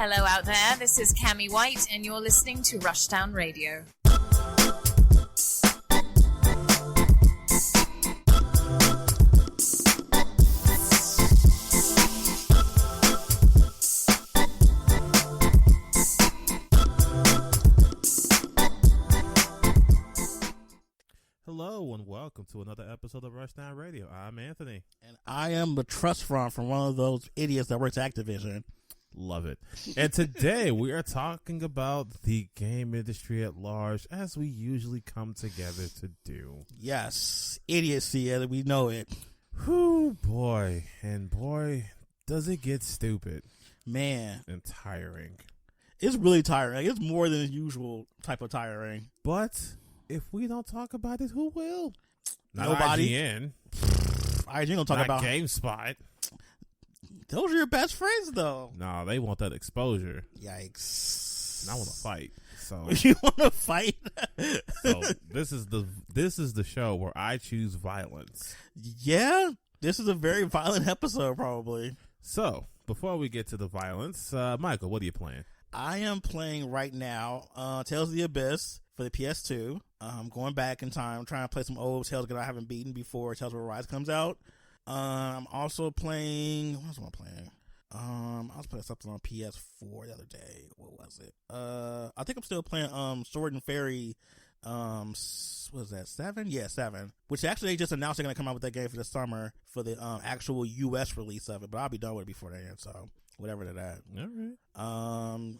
Hello out there, this is Cammie White and you're listening to Rushdown Radio. Hello and welcome to another episode of Rushdown Radio. I'm Anthony. And I am the trust fund from one of those idiots that works at Activision. Love it. And today we are talking about the game industry at large, as we usually come together to do. Yes, idiocy, and we know it. Whew, boy. And boy, does it get stupid. Man. And tiring. It's really tiring. It's more than the usual type of tiring. But if we don't talk about it, who will? Not Nobody. IGN. IGN gonna talk Not about GameSpot. Those are your best friends, though. No, they want that exposure. Yikes! And I want to fight. So you want to fight? So this is the show where I choose violence. Yeah, this is a very violent episode, probably. So before we get to the violence, Michael, what are you playing? I am playing right now Tales of the Abyss for the PS2. I'm going back in time, trying to play some old Tales that I haven't beaten before Tales of Arise comes out. I'm also playing. What else am I playing? I was playing something on PS4 the other day. What was it? I think I'm still playing Sword and Fairy. What was that? 7? Yeah, 7. Which actually they just announced they're gonna come out with that game for the summer for the actual US release of it. But I'll be done with it before then. So whatever to that. All right.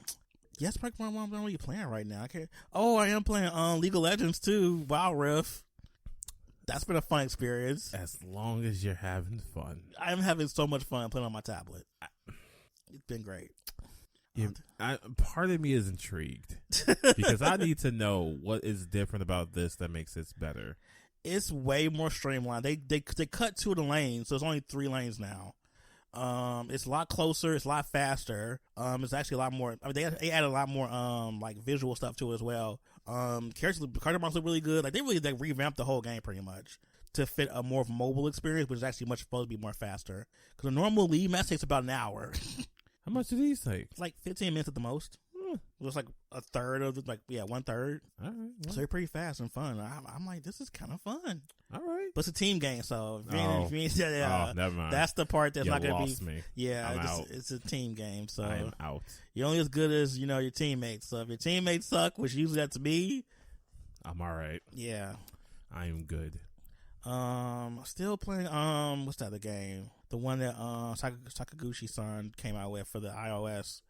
Yes, what are you playing right now? I am playing League of Legends too. Wild Rift. That's been a fun experience. As long as you're having fun. I'm having so much fun playing on my tablet. It's been great. Yeah, part of me is intrigued because I need to know what is different about this that makes this better. It's way more streamlined. They cut 2 of the lanes, so it's only 3 lanes now. It's a lot closer. It's a lot faster. It's actually a lot more. I mean, they added a lot more like visual stuff to it as well. Character models look really good. Like they revamped the whole game pretty much to fit a more mobile experience, which is actually much supposed to be more faster. Because a normal league match takes about an hour. How much do these take? It's like 15 minutes at the most. It was like a third of the 1/3. All right. Well. So they're pretty fast and fun. I'm like, this is kind of fun. All right. But it's a team game, so never mind. That's the part that's you not going lost to be. Me. Yeah, it's a team game, so I am out. You're only as good as your teammates. So if your teammates suck, which usually that's me, I'm all right. Yeah, I am good. Still playing. What's that other game? The one that Sakaguchi-san came out with for the iOS.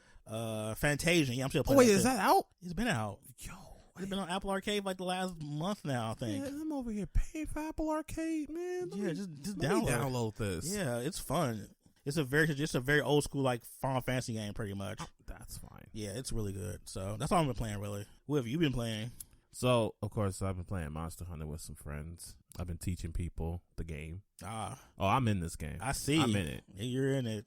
Fantasia. Yeah, I'm still playing. Oh wait, is that out? It's been out. Yo, it's been on Apple Arcade like the last month now, I think. Yeah, I'm over here paying for Apple Arcade, man. Just download this. Yeah, it's fun. It's a very old school like Final Fantasy game, pretty much. Oh, that's fine. Yeah, it's really good. So that's all I've been playing, really. What have you been playing? So, of course, I've been playing Monster Hunter with some friends. I've been teaching people the game. Oh, I'm in this game. I see. I'm in it. You're in it.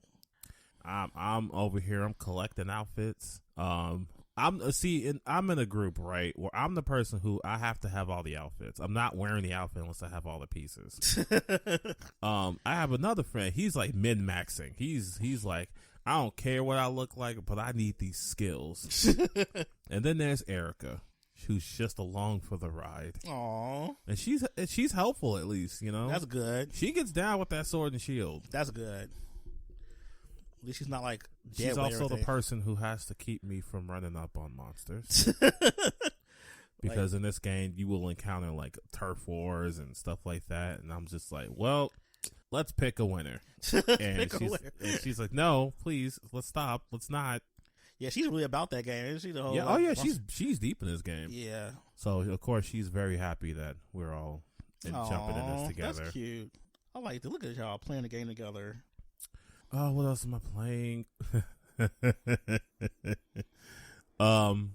I'm over here. I'm collecting outfits. I'm in a group, right, where I'm the person who I have to have all the outfits. I'm not wearing the outfit unless I have all the pieces. I have another friend. He's like min-maxing. He's like, I don't care what I look like, but I need these skills. And then there's Erica, who's just along for the ride. Aww. And she's helpful, at least, That's good. She gets down with that sword and shield. That's good. At least she's not like dead. She's also the person who has to keep me from running up on monsters. Because in this game, you will encounter like turf wars and stuff like that. And I'm just like, well, let's pick a winner. And she's like, no, please, let's stop. Let's not. Yeah, she's really about that game, isn't she? The whole, yeah. Oh, yeah. She's deep in this game. Yeah. So, of course, she's very happy that we're all jumping in this together. That's cute. I like to look at y'all playing the game together. Oh, what else am I playing? I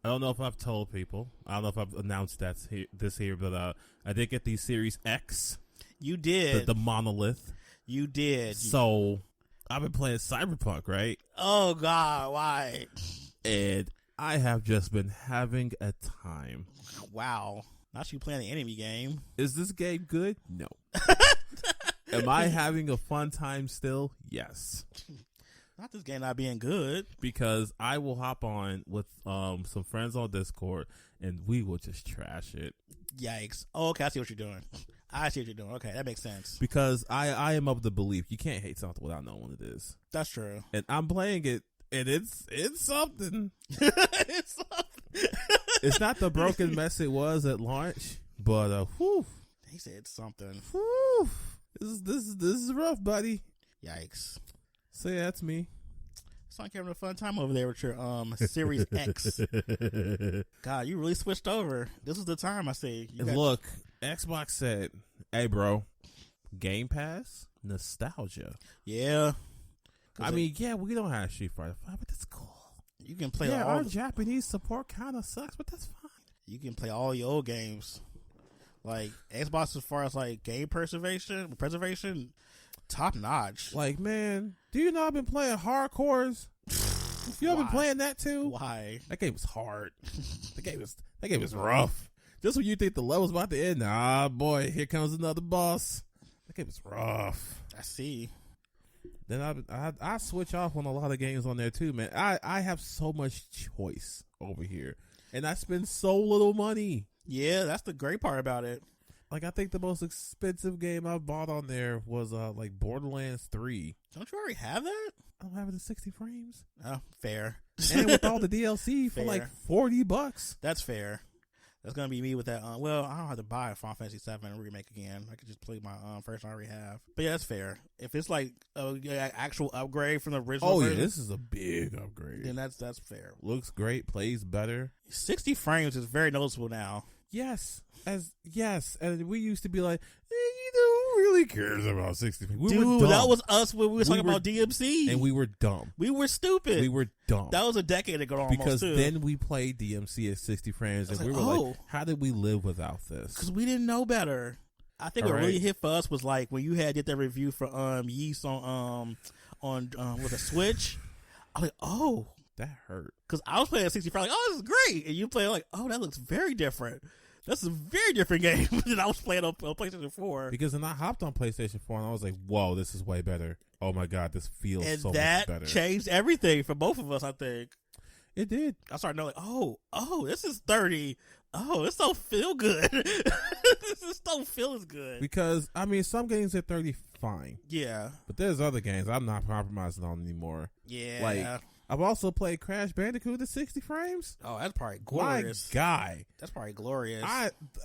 don't know if I've told people. I don't know if I've announced this here, but I did get the Series X. You did. The monolith. You did. So, I've been playing Cyberpunk, right? Oh, God, why? And I have just been having a time. Wow. Not you playing the enemy game. Is this game good? No. Am I having a fun time still? Yes. Not this game not being good. Because I will hop on with some friends on Discord and we will just trash it. Yikes. Oh, okay, I see what you're doing. Okay, that makes sense. Because I am of the belief you can't hate something without knowing what it is. That's true. And I'm playing it, and it's something. It's something. It's not the broken mess it was at launch, but whew. He said something. Whew. This is rough, buddy. Yikes. So yeah, that's me. It's like having a fun time over there with your Series X. God, you really switched over. This is the time, I see. Look, Xbox said, hey, bro, Game Pass, nostalgia. Yeah. I mean, yeah, we don't have Street Fighter 5, but that's cool. You can play our Japanese support kind of sucks, but that's fine. You can play all your old games. Like, Xbox, as far as, like, game preservation, top notch. Like, man, do you know I've been playing hardcores? You have been playing that too? Why? That game was hard. That game was rough. Just when you think the level's about to end, nah, boy, here comes another boss. That game was rough. I see. Then I switch off on a lot of games on there too, man. I have so much choice over here, and I spend so little money. Yeah, that's the great part about it. Like, I think the most expensive game I bought on there was like Borderlands 3. Don't you already have that? I don't have it in 60 frames. Oh, fair. And with all the DLC for like $40. That's fair. That's gonna be me with that. Well, I don't have to buy a Final Fantasy VII remake again. I could just play my first one I already have. But yeah, that's fair. If it's like an actual upgrade from the original version, this is a big upgrade. Then that's fair. Looks great, plays better. 60 frames is very noticeable now. Yes, and we used to be like, who really cares about 60 frames? Dude, that was us when we were talking about DMC, and we were dumb. We were stupid. We were dumb. That was a decade ago, almost. Because then we played DMC at 60 frames, and we were like, how did we live without this? Because we didn't know better. I think what really hit for us was like when you did that review for Yeast on with a Switch. I was like, oh. That hurt. Because I was playing at 60 frames, like, oh, this is great. And you play like, oh, that looks very different. That's a very different game than I was playing on PlayStation 4. Because then I hopped on PlayStation 4 and I was like, whoa, this is way better. Oh my God, this feels so much better. And that changed everything for both of us, I think. It did. I started knowing, like, this is 30. Oh, this don't feel good. This don't feel as good. Because, I mean, some games at 30, fine. Yeah. But there's other games I'm not compromising on anymore. Yeah. Like, I've also played Crash Bandicoot at 60 frames. Oh, that's probably glorious. My guy. That's probably glorious.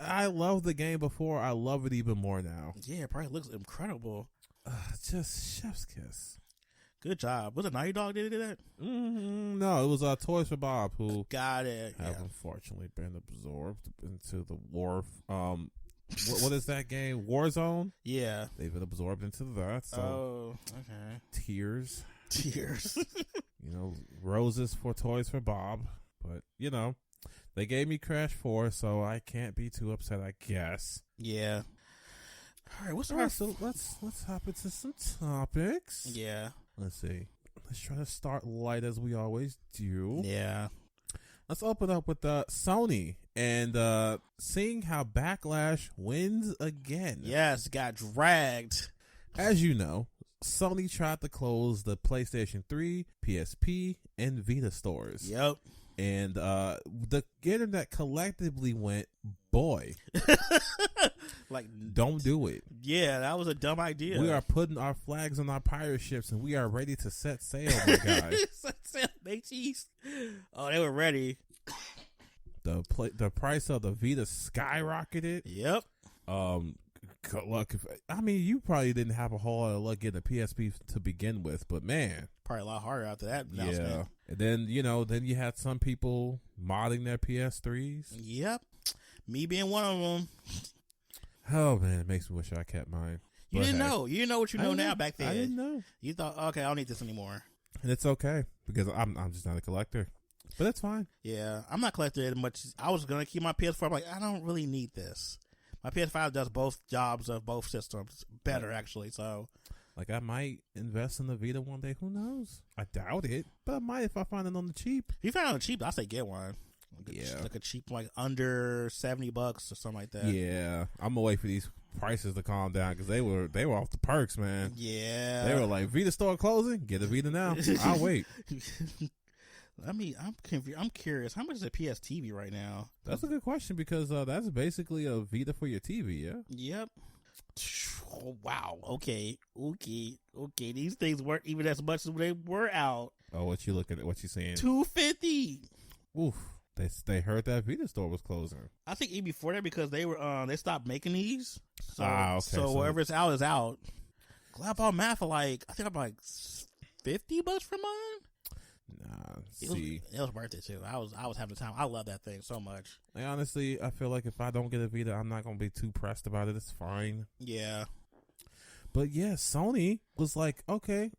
I loved the game before. I love it even more now. Yeah, it probably looks incredible. Just chef's kiss. Good job. Was it Naughty Dog that did that? No, it was Toys for Bob who got it. Have unfortunately been absorbed into the war. What is that game? Warzone? Yeah. They've been absorbed into that. So okay. Tears. You know, roses for Toys for Bob. But, you know, they gave me Crash 4, so I can't be too upset, I guess. Yeah. All right, so let's hop into some topics. Yeah. Let's see. Let's try to start light as we always do. Yeah. Let's open up with Sony and seeing how Backlash wins again. Yes, got dragged. As you know, Sony tried to close the PlayStation 3, PSP, and Vita stores. Yep. And the internet collectively went, boy, like, don't do it. Yeah, that was a dumb idea. We are putting our flags on our pirate ships, and we are ready to set sail, my guy. Set sail, mateys. Oh, they were ready. The price of the Vita skyrocketed. Yep. Good luck. I mean, you probably didn't have a whole lot of luck getting a PSP to begin with, but man, probably a lot harder after that announcement. Yeah. And then you had some people modding their PS3s. Yep. Me being one of them. Oh man, it makes me wish I kept mine. You didn't know. You didn't know what you know now back then. I didn't know. You thought, okay, I don't need this anymore. And it's okay because I'm just not a collector. But that's fine. Yeah, I'm not collecting as much. I was gonna keep my PS4. I'm like, I don't really need this. My PS5 does both jobs of both systems better, actually. So, like, I might invest in the Vita one day. Who knows? I doubt it, but I might if I find it on the cheap. If you find it on the cheap, I say get one. Like a cheap, like under $70 or something like that. Yeah, I'm gonna wait for these prices to calm down because they were off the perks, man. Yeah, they were like Vita store closing. Get a Vita now. I'll wait. I mean, I'm curious. How much is a PS TV right now? That's a good question because that's basically a Vita for your TV. Yeah. Yep. Oh, wow. Okay. These things weren't even as much as they were out. Oh, what you looking at? What you saying? $250. Oof. They heard that Vita store was closing. I think even before that because they were they stopped making these. So, okay. So whatever is out is out. I bought math for I think I bought $50 for mine. Nah, it was worth it too. I was having the time. I love that thing so much. Like, honestly, I feel like if I don't get a Vita, I'm not gonna be too pressed about it. It's fine. Yeah. But yeah, Sony was like, okay,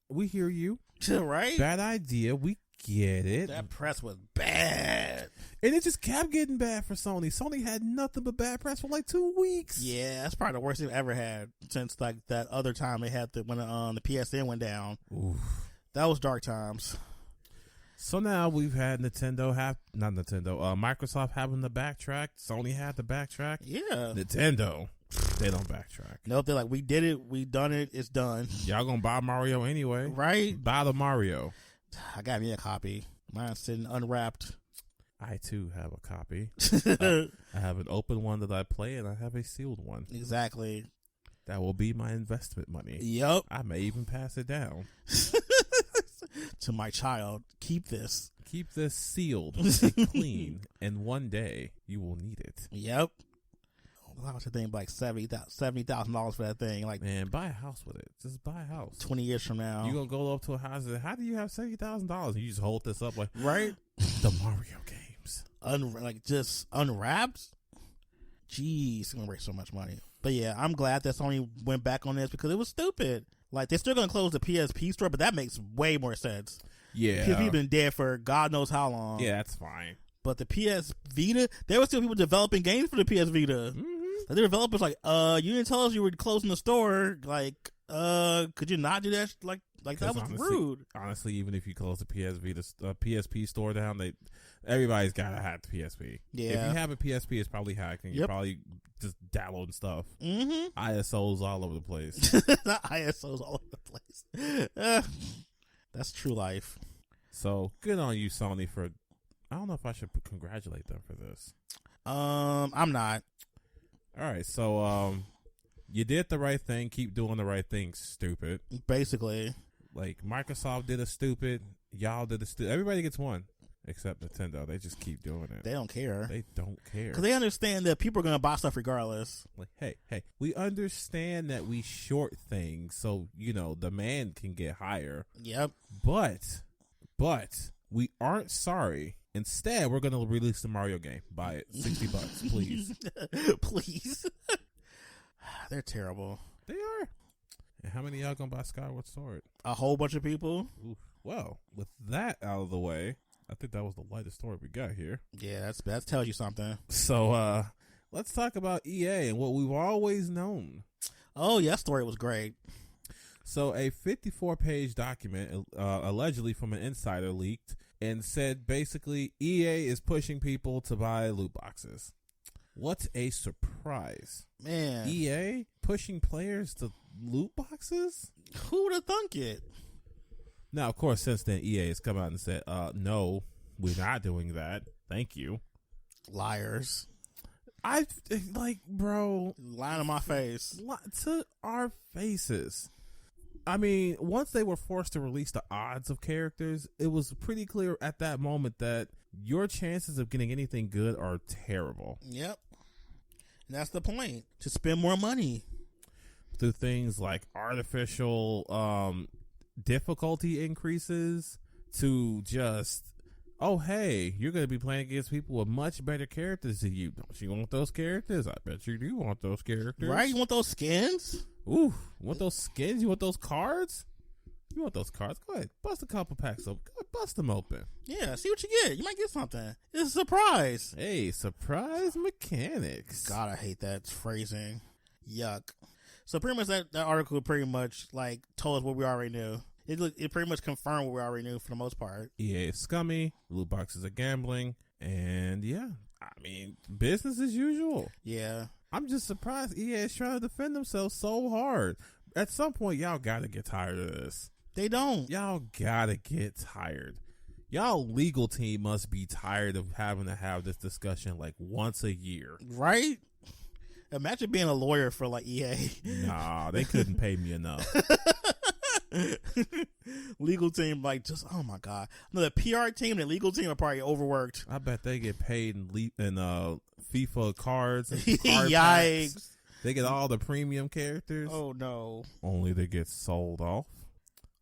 we hear you. Right? Bad idea. We get it. That press was bad. And it just kept getting bad for Sony. Sony had nothing but bad press for like 2 weeks. Yeah, that's probably the worst they've ever had since like that other time they had when the PSN went down. Oof. That was dark times. So now we've had Microsoft having to backtrack. Sony had to backtrack. Yeah. Nintendo, they don't backtrack. Nope, they're like, we did it, we done it, it's done. Y'all gonna buy Mario anyway. Right? Buy the Mario. I got me a copy. Mine's sitting unwrapped. I too have a copy. I have an open one that I play and I have a sealed one. Exactly. That will be my investment money. Yep. I may even pass it down. To my child. Keep this. Keep this sealed and clean, and one day you will need it. Yep. I was thinking like $70,000 for that thing. Like, man, buy a house with it. Just buy a house. 20 years from now, you gonna go up to a house and how do you have $70,000? You just hold this up like right? The Mario games, just unwrapped. Jeez, it's gonna raise so much money. But yeah, I'm glad that Sony went back on this because it was stupid. Like, they're still gonna close the PSP store, but that makes way more sense. Yeah, PSP been dead for God knows how long. Yeah, that's fine. But the PS Vita, there were still people developing games for the PS Vita. Mm-hmm. The developers like, you didn't tell us you were closing the store. Like, could you not do that? Like that was rude. Honestly, even if you close the PSP store down, everybody's gotta have the PSP. Yeah. If you have a PSP, it's probably hacked and you're probably just downloading stuff. Mm-hmm. ISOs all over the place. Not ISOs all over the place. That's true life. So good on you, Sony, for. I don't know if I should congratulate them for this. I'm not. All right, so you did the right thing. Keep doing the right thing, stupid. Basically, like Microsoft did a stupid. Y'all did a stupid. Everybody gets one except Nintendo. They just keep doing it. They don't care. They don't care because they understand that people are gonna buy stuff regardless. Like, hey, we understand that we short things, so demand can get higher. Yep. But we aren't sorry. Instead, we're going to release the Mario game. Buy it. $60, please. Please. They're terrible. They are. And how many of y'all going to buy Skyward Sword? A whole bunch of people. Oof. Well, with that out of the way, I think that was the lightest story we got here. Yeah, that tells you something. So, let's talk about EA and what we've always known. Oh, yeah, that story was great. So, a 54-page document, allegedly from an insider, leaked and said basically EA is pushing people to buy loot boxes. What a surprise. Man. EA pushing players to loot boxes? Who would have thunk it? Now, of course, since then, EA has come out and said, no, we're not doing that. Thank you. Liars. Bro. Lying in my face. To our faces. I mean, once they were forced to release the odds of characters, it was pretty clear at that moment that your chances of getting anything good are terrible. Yep. And that's the point. To spend more money. Through things like artificial difficulty increases to just, oh, hey, you're going to be playing against people with much better characters than you. Don't you want those characters? I bet you do want those characters. Right? You want those skins? Ooh, you want those skins? You want those cards? You want those cards? Go ahead. Bust a couple packs open. Go ahead, bust them open. Yeah, see what you get. You might get something. It's a surprise. Hey, surprise mechanics. God, I hate that phrasing. Yuck. So pretty much that article pretty much told us what we already knew. It pretty much confirmed what we already knew for the most part. EA is scummy. Loot boxes are gambling. And yeah, I mean, business as usual. Yeah. I'm just surprised EA is trying to defend themselves so hard. At some point, y'all got to get tired of this. They don't. Y'all got to get tired. Y'all legal team must be tired of having to have this discussion like once a year. Right? Imagine being a lawyer for like EA. Nah, they couldn't pay me enough. Legal team, like, just, oh my God. No, the PR team, the legal team are probably overworked. I bet they get paid in FIFA cards and card Yikes. packs. They get all the premium characters. Oh no. Only they get sold off.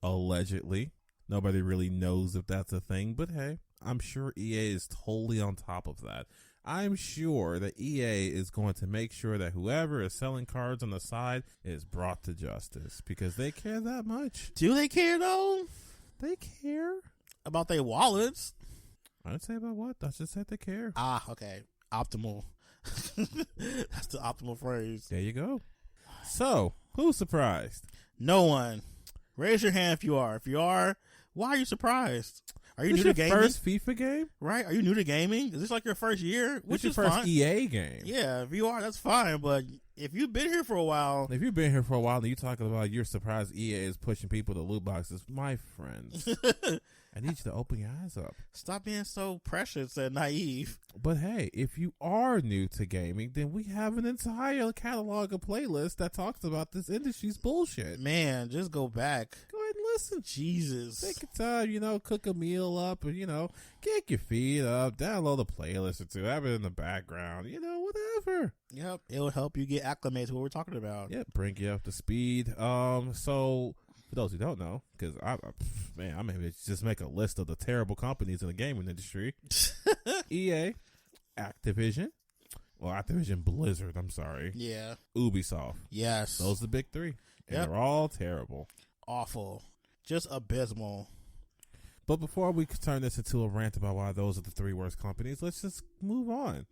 Allegedly. Nobody really knows if that's a thing, but hey, I'm sure EA is totally on top of that. I'm sure that EA is going to make sure that whoever is selling cards on the side is brought to justice because they care that much. Do they care though? They care. About their wallets? I didn't say about what. I just said they care. Ah, okay. Optimal. That's the optimal phrase. There you go. So, who's surprised? No one. Raise your hand if you are. If you are, why are you surprised? Are you This new to your gaming? first FIFA game? Right? Are you new to gaming? Is this like your first year? Which This is your first fine. EA game. Yeah, if you are, that's fine. But if you've been here for a while, If you've been here for a while and you're talking about you're surprised EA is pushing people to loot boxes, my friends, I need you to open your eyes up. stop being so precious and naive. But hey, if you are new to gaming, then we have an entire catalog of playlists that talks about this industry's bullshit. Man, just go back. Go ahead and listen. Jesus. Take your time, cook a meal up and, kick your feet up, download a playlist or two, have it in the background, whatever. Yep, it'll help you get acclimated to what we're talking about. Yep, bring you up to speed. So for those who don't know, because I maybe just make a list of the terrible companies in the gaming industry. EA, Activision Blizzard, I'm sorry. Yeah. Ubisoft. Yes. Those are the big three. And Yep. they're all terrible. Awful. Just abysmal. But before we turn this into a rant about why those are the three worst companies, let's just move on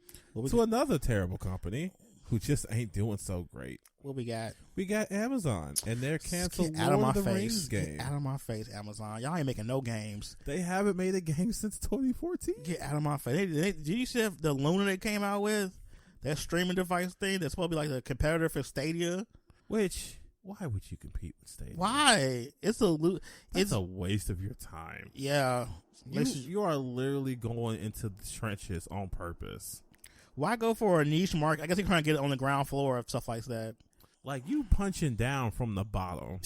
to another terrible company who just ain't doing so great. What we got? We got Amazon and their canceled Get out of Lord my of the face. Rings game. Get out of my face, Amazon. Y'all ain't making no games. They haven't made a game since 2014. Get out of my face. Did you see the Luna they came out with? That streaming device thing that's supposed to be like the competitor for Stadia? Why would you compete with Stadia? Why? It's a waste of your time. Yeah. You are literally going into the trenches on purpose. Why go for a niche market? I guess you're trying to get it on the ground floor of stuff like that. Like you punching down from the bottom.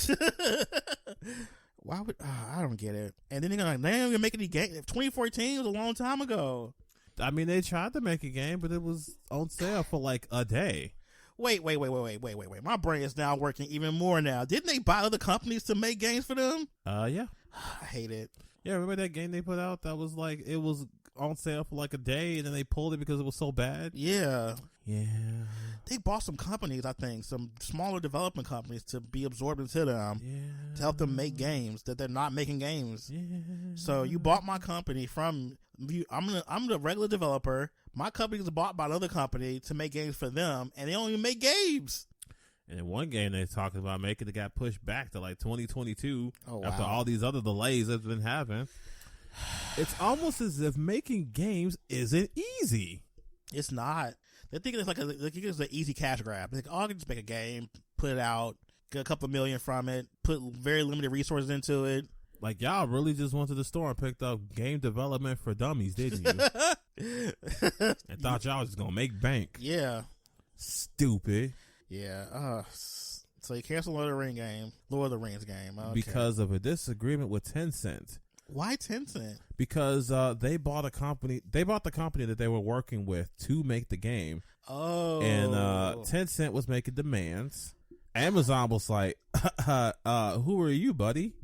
Why would I don't get it. And then they're gonna make any game. 2014 was a long time ago. I mean, they tried to make a game, but it was on sale for like a day. Wait. My brain is now working even more now. Didn't they buy other companies to make games for them? Yeah. I hate it. Yeah, remember that game they put out that was like, it was on sale for like a day and then they pulled it because it was so bad? Yeah. Yeah. They bought some companies, I think, some smaller development companies to be absorbed into them to help them make games that they're not making games. Yeah. So you bought my company from you. I'm the regular developer. My company is bought by another company to make games for them, and they don't even make games. And in one game they talked about making it got pushed back to like 2022 after wow. all these other delays that's been happening. It's almost as if making games isn't easy. It's not. They think it's it's an easy cash grab. They're like, I can just make a game, put it out, get a couple million from it, put very limited resources into it. Like, y'all really just went to the store and picked up game development for dummies, didn't you? And thought y'all was just gonna make bank. Yeah. Stupid. Yeah. So you cancel Lord of the Rings game. Okay. Because of a disagreement with Tencent. Why Tencent? Because they bought a company. They bought the company that they were working with to make the game. Oh. And Tencent was making demands. Amazon was like, who are you, buddy?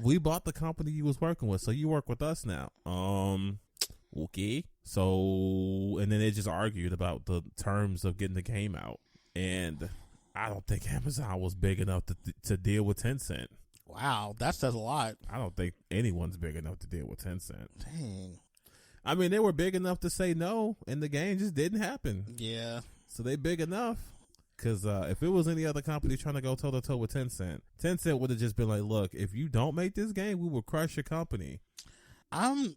We bought the company you was working with, so you work with us now. Okay. So, and then they just argued about the terms of getting the game out. And I don't think Amazon was big enough to deal with Tencent. Wow, that says a lot. I don't think anyone's big enough to deal with Tencent. Dang. I mean, they were big enough to say no, and the game just didn't happen. Yeah. So they big enough. Because if it was any other company trying to go toe-to-toe with Tencent would have just been like, look, if you don't make this game, we will crush your company. I'm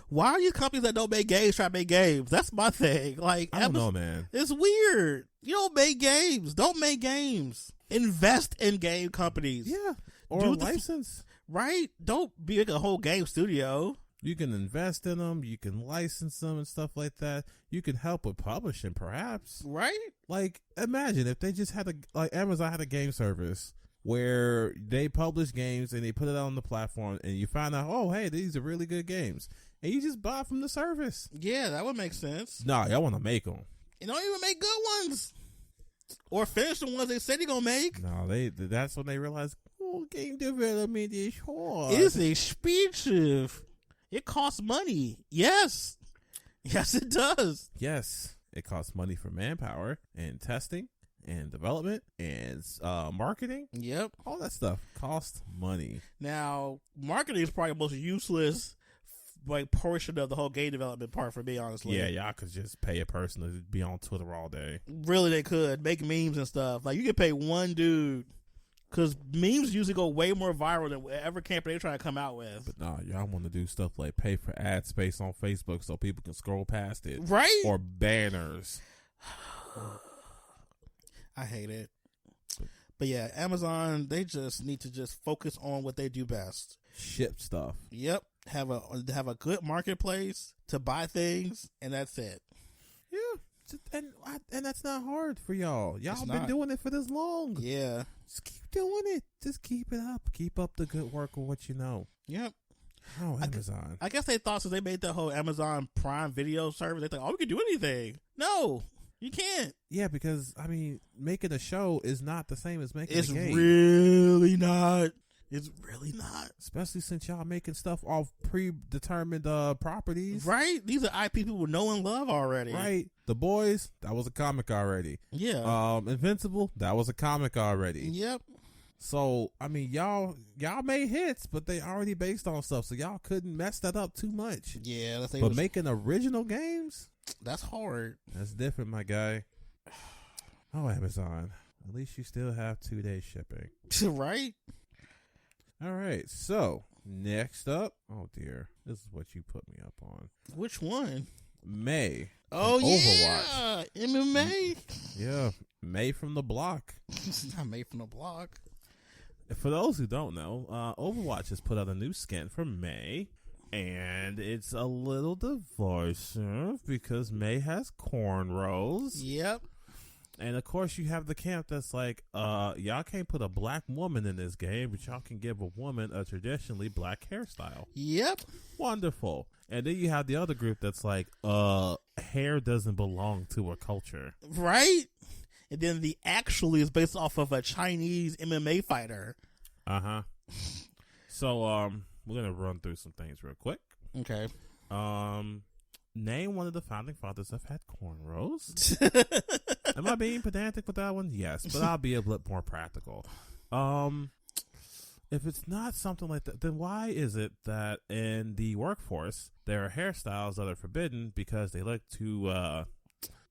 why are these companies that don't make games trying to make games? That's my thing. Like, I don't know, man. It's weird. You don't make games. Don't make games. Invest in game companies. Yeah. Or a license. Right? Don't be like a whole game studio. You can invest in them. You can license them and stuff like that. You can help with publishing, perhaps. Right? Like, imagine if they just had Amazon had a game service where they publish games and they put it out on the platform, and you find out, oh, hey, these are really good games, and you just buy from the service. Yeah, that would make sense. Nah, y'all want to make them. You don't even make good ones, or finish the ones they said they're gonna make. No, that's when they realize, oh, game development is hard. It's expensive. It costs money. Yes, it does. Yes, it costs money for manpower and testing and development and marketing. Yep. All that stuff costs money. Now, marketing is probably the most useless portion of the whole game development part for me, honestly. Yeah, y'all could just pay a person to be on Twitter all day. Really, they could. Make memes and stuff. Like, you could pay one dude, because memes usually go way more viral than whatever campaign they're trying to come out with. But nah, y'all want to do stuff like pay for ad space on Facebook so people can scroll past it. Right? Or banners. I hate it. But yeah, Amazon, they just need to just focus on what they do best. Ship stuff. Yep. Have a good marketplace to buy things, and that's it. Yeah. And that's not hard for y'all. Y'all been doing it for this long. Yeah. Just keep doing it. Just keep it up. Keep up the good work of what you know. Yep. Oh, Amazon. I guess they thought since they made that whole Amazon Prime Video service, they thought, oh, we can do anything. No. You can't. Yeah, because, I mean, making a show is not the same as making a game. It's really not. It's really not. Especially since y'all making stuff off predetermined properties. Right? These are IP people know and love already. Right. The Boys, that was a comic already. Yeah. Invincible, that was a comic already. Yep. So, I mean, y'all made hits, but they already based on stuff, so y'all couldn't mess that up too much. Yeah. But making original games? That's hard. That's different, my guy. Oh, Amazon. At least you still have 2-day shipping. Right? All right. So, next up. Oh, dear. This is what you put me up on. Which one? May. Oh, Overwatch. Yeah. MMA. Yeah. May from the block. It's not May from the block. For those who don't know, Overwatch has put out a new skin for May. And it's a little divisive because May has cornrows. Yep. And of course you have the camp that's like, y'all can't put a black woman in this game, but y'all can give a woman a traditionally black hairstyle. Yep. Wonderful. And then you have the other group that's like, hair doesn't belong to a culture. Right? And then the actually is based off of a Chinese MMA fighter. Uh-huh. So, we're going to run through some things real quick. Okay. Name one of the founding fathers that had cornrows. Am I being pedantic with that one? Yes, but I'll be a bit more practical. If it's not something like that, then why is it that in the workforce there are hairstyles that are forbidden because they look too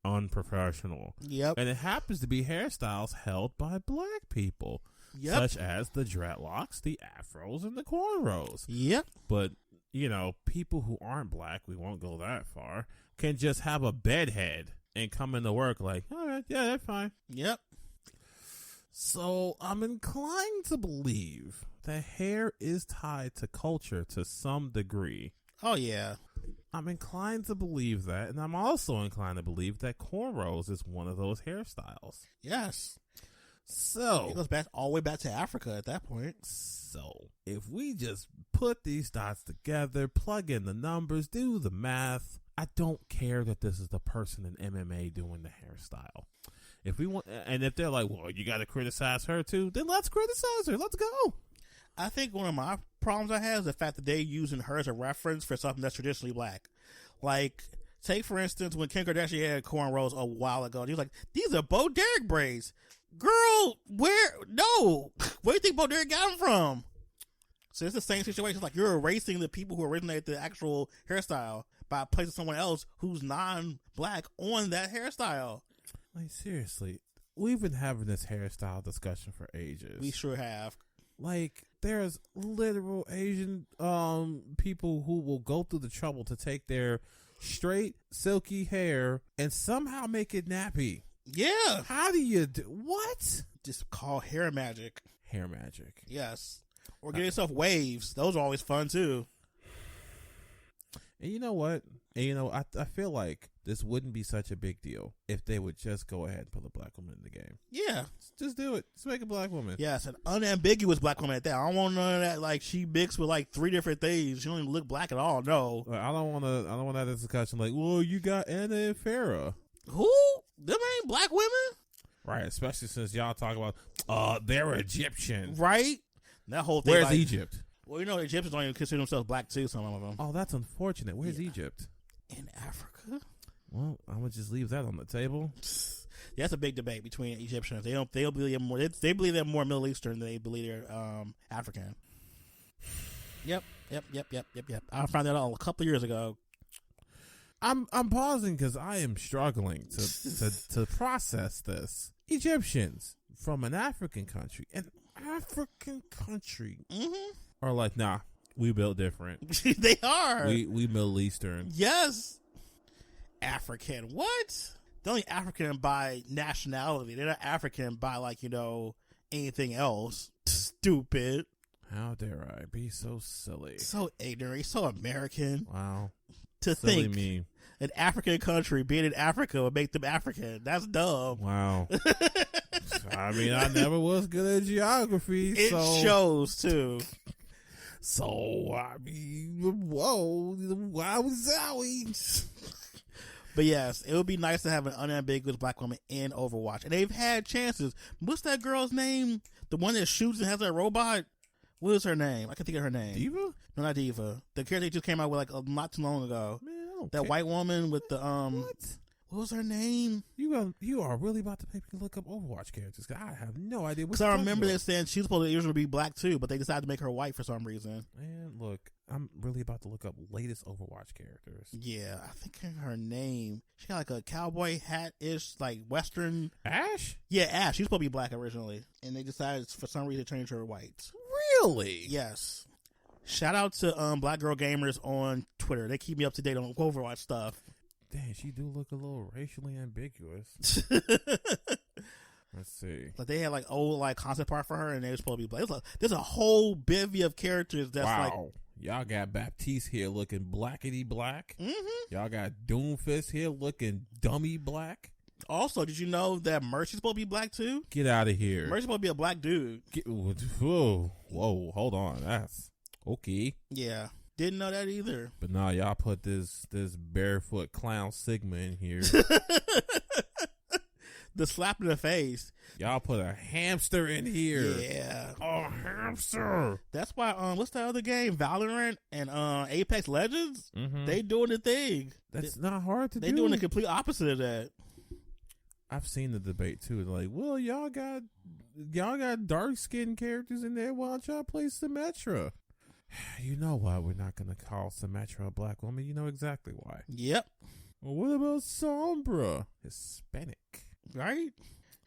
unprofessional? Yep. And it happens to be hairstyles held by black people. Yep. Such as the dreadlocks, the afros, and the cornrows. Yep. But, you know, people who aren't black, we won't go that far, can just have a bedhead and come into work like, all right, yeah, that's fine. Yep. So I'm inclined to believe that hair is tied to culture to some degree. Oh, yeah. I'm inclined to believe that, and I'm also inclined to believe that cornrows is one of those hairstyles. Yes. So it goes back all the way back to Africa at that point. So if we just put these dots together, plug in the numbers, do the math, I don't care that this is the person in MMA doing the hairstyle. If we want, and if they're like, well, you got to criticize her too, then let's criticize her. Let's go. I think one of my problems I have is the fact that they're using her as a reference for something that's traditionally black. Like, take for instance when Kim Kardashian had cornrows a while ago, and he was like, "These are Bo Derek braids." Girl, where do you think Bo Derek got them from? So it's the same situation. It's like you're erasing the people who originated the actual hairstyle by placing someone else who's non-black on that hairstyle. Like, seriously, we've been having this hairstyle discussion for ages. We sure have. Like, there's literal Asian people who will go through the trouble to take their straight silky hair and somehow make it nappy. Yeah. How do you do what? Just call hair magic. Hair magic. Yes. Or get yourself waves. Those are always fun too. And you know what? And you know, I feel like this wouldn't be such a big deal if they would just go ahead and put a black woman in the game. Yeah. Just do it. Just make a black woman. Yes, an unambiguous black woman at that. I don't want none of that. Like she mixed with like 3 different things. She don't even look black at all. No. I don't want to have this discussion like, well, you got Anna and Farrah. Who? Them ain't black women? Right, especially since y'all talk about they're Egyptian. Right? That whole thing. Where's like, Egypt? Well, you know, the Egyptians don't even consider themselves black too, some of them. Oh, that's unfortunate. Where's Egypt? In Africa? Well, I'm gonna just leave that on the table. Yeah, that's a big debate between Egyptians. They believe they're more. They believe they're more Middle Eastern than they believe they're African. Yep. I found that out a couple of years ago. I'm pausing because I am struggling to process this. Egyptians from an African country, are like, nah, we built different. They are. We Middle Eastern. Yes. African. What? They're only African by nationality. They're not African by, like, you know, anything else. Stupid. How dare I be so silly? So ignorant. So American. Wow. To silly think me. An African country being in Africa would make them African. That's dumb. Wow. I mean, I never was good at geography. It shows, too. So, I mean, whoa. Wowie. But yes, it would be nice to have an unambiguous black woman in Overwatch. And they've had chances. What's that girl's name? The one that shoots and has that robot? What is her name? I can think of her name. Diva? No, not Diva. The character they just came out with like not too long ago. Man, I don't that care. white woman with the What? What was her name? You are really about to make me look up Overwatch characters. I have no idea. Because I remember they saying she was supposed to usually be black too, but they decided to make her white for some reason. Man, look, I'm really about to look up latest Overwatch characters. Yeah, I think her name. She got like a cowboy hat-ish, like Western. Ash? Yeah, Ash. She was supposed to be black originally, and they decided for some reason to change her white. Really? Yes. Shout out to Black Girl Gamers on Twitter. They keep me up to date on Overwatch stuff. Damn, she do look a little racially ambiguous. Let's see. Like they had like old like concept art for her, and they were supposed to be black. There's a whole bevy of characters that's like. Y'all got Baptiste here looking blackety black. Mm-hmm. Y'all got Doomfist here looking dummy black. Also, did you know that Mercy's supposed to be black too? Get out of here. Mercy's supposed to be a black dude. Whoa, hold on. That's okay. Yeah. Didn't know that either. But nah, y'all put this barefoot clown Sigma in here. The slap in the face. Y'all put a hamster in here. Yeah. A hamster. That's why what's the other game? Valorant and Apex Legends? Mm-hmm. They doing the thing. That's not hard to do. They doing the complete opposite of that. I've seen the debate too. Like, well, y'all got dark skinned characters in there. Why don't y'all play Symmetra? You know why we're not going to call Symmetra a black woman. You know exactly why. Yep. Well, what about Sombra? Hispanic. Right?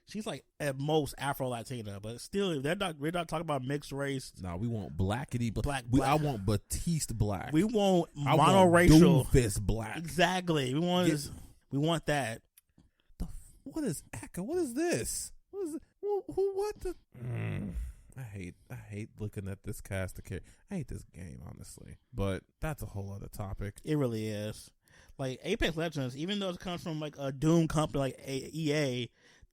She's like at most Afro-Latina, but still, we're not talking about mixed race. No, we want blackity black. Black. I want Batiste black. We want monoracial. Doomfist black. Exactly. We want that. What is Aka? What is this? What is it? What the? I hate looking at this cast of characters. I hate this game, honestly. But that's a whole other topic. It really is. Like Apex Legends, even though it comes from like a Doom company like EA,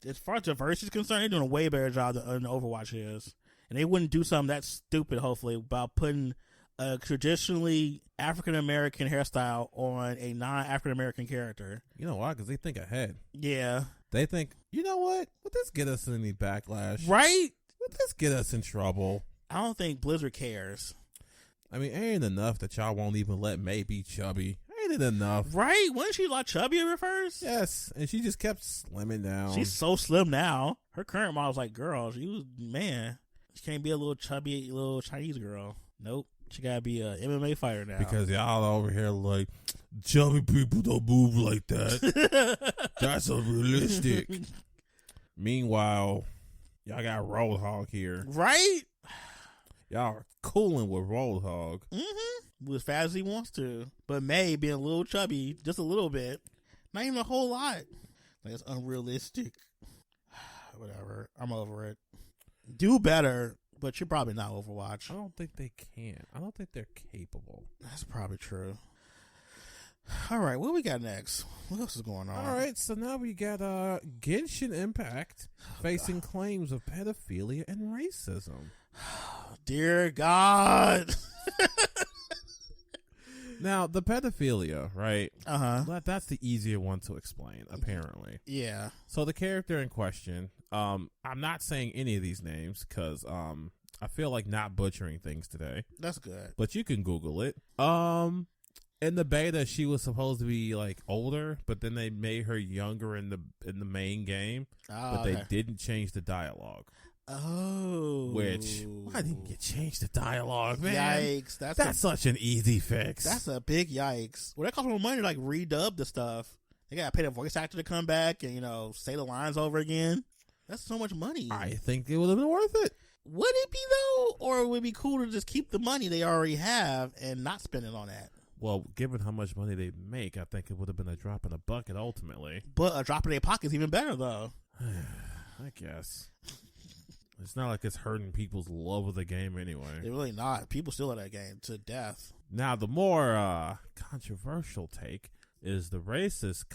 as far as diversity is concerned, they're doing a way better job than Overwatch is. And they wouldn't do something that stupid, hopefully, about putting a traditionally African American hairstyle on a non-African American character. You know why? Because they think ahead. Yeah. They think, you know what? Would this get us any backlash? Right? Would this get us in trouble? I don't think Blizzard cares. I mean, ain't enough that y'all won't even let May be chubby. Ain't it enough? Right? Wasn't she a lot chubbier at first? Yes, and she just kept slimming down. She's so slim now. Her current model's like, girl, she can't be a little chubby little Chinese girl. Nope. She gotta be a MMA fighter now. Because y'all over here like, chubby people don't move like that. That's unrealistic. Meanwhile, y'all got Roadhog here. Right? Y'all are cooling with Roadhog. Mm-hmm. As fast as he wants to. But May being a little chubby, just a little bit. Not even a whole lot. Like, it's unrealistic. Whatever. I'm over it. Do better, but you're probably not Overwatch. I don't think they can. I don't think they're capable. That's probably true. All right, what we got next? What else is going on? All right, so now we got Genshin Impact facing claims of pedophilia and racism. Dear God. Now, the pedophilia, right? Uh-huh. That's the easier one to explain, apparently. Yeah. So the character in question, I'm not saying any of these names because I feel like not butchering things today. That's good. But you can Google it. In the beta, she was supposed to be like older, but then they made her younger in the main game. But they didn't change the dialogue. Oh. Which, why didn't you change the dialogue, man? Yikes. That's such an easy fix. That's a big yikes. Well, that costs more money to like redub the stuff. They gotta pay the voice actor to come back and, say the lines over again. That's so much money. I think it would have been worth it. Would it be though? Or would it be cool to just keep the money they already have and not spend it on that? Well, given how much money they make, I think it would have been a drop in the bucket ultimately. But a drop in their pocket is even better though. I guess. It's not like it's hurting people's love of the game anyway. It's really not. People still love that game to death. Now, the more controversial take is the racist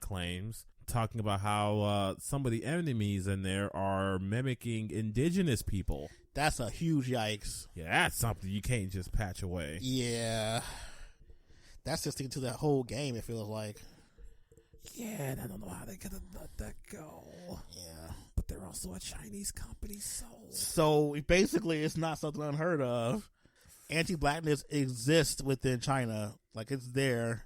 claims, talking about how some of the enemies in there are mimicking indigenous people. That's a huge yikes. Yeah, that's something you can't just patch away. Yeah. That's just sticking to that whole game, it feels like. Yeah, and I don't know how they're going to let that go. Yeah. But they're also a Chinese company, so basically it's not something unheard of. Anti-blackness exists within China. Like, it's there.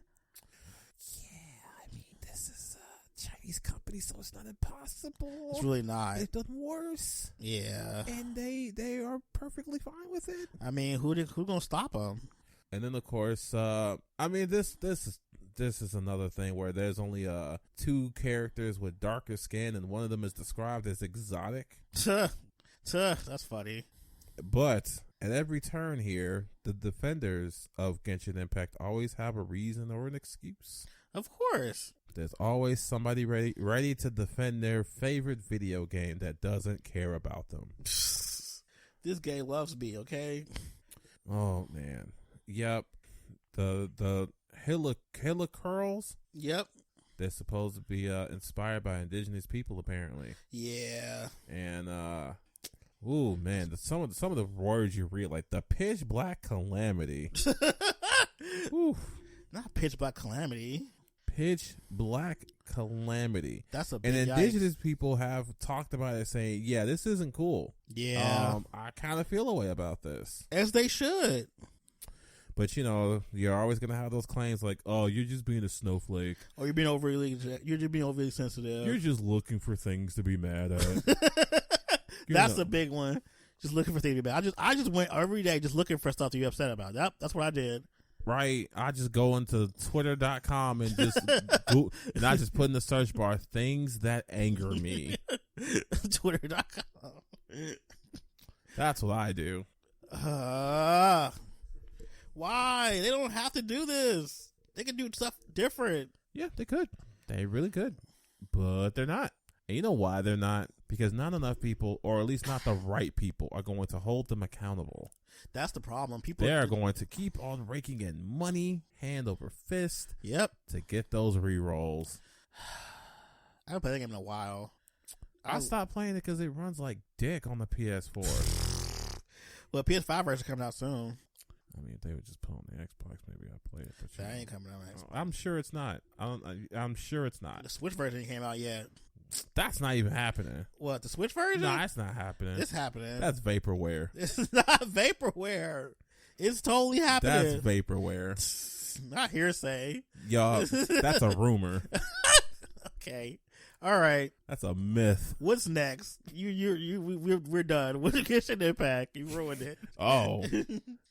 Yeah, I mean, this is a Chinese company, so it's not impossible. It's really not. They've done worse. Yeah. And they are perfectly fine with it. I mean, who gonna stop them? And then, of course, I mean, this is another thing where there's only 2 characters with darker skin, and one of them is described as exotic. That's funny. But at every turn here, the defenders of Genshin Impact always have a reason or an excuse. Of course. There's always somebody ready to defend their favorite video game that doesn't care about them. This game loves me, okay? Oh, man. Yep. The Hilla curls. Yep. They're supposed to be inspired by indigenous people, apparently. Yeah. And ooh, man, some of the words you read, like the pitch black calamity. Ooh. Not pitch black calamity. Pitch black calamity. That's a big and indigenous people have talked about it, saying, "Yeah, this isn't cool." Yeah. I kind of feel a way about this, as they should. But you're always gonna have those claims like, "Oh, you're just being a snowflake," or you're just being overly sensitive. You're just looking for things to be mad at. That's a big one. Just looking for things to be mad. I just went every day just looking for stuff to be upset about. That's what I did. Right. I just go into twitter.com and just and I just put in the search bar things that anger me. Twitter.com. That's what I do. Why? They don't have to do this. They can do stuff different. Yeah, they could. They really could. But they're not. And you know why they're not? Because not enough people, or at least not the right people, are going to hold them accountable. That's the problem. People They're going to keep on raking in money, hand over fist. Yep. To get those re-rolls. I haven't played that game in a while. I stopped playing it because it runs like dick on the PS4. Well, PS5 version coming out soon. I mean, if they would just put it on the Xbox, maybe I'd play it. But that ain't coming out on Xbox. I'm sure it's not. I'm sure it's not. The Switch version ain't came out yet. That's not even happening. What, the Switch version? No, that's not happening. It's happening. That's vaporware. It's not vaporware. It's totally happening. That's vaporware. Not hearsay. Yo, that's a rumor. Okay. All right. That's a myth. What's next? We're done. What's Genshin Impact? You ruined it. Oh.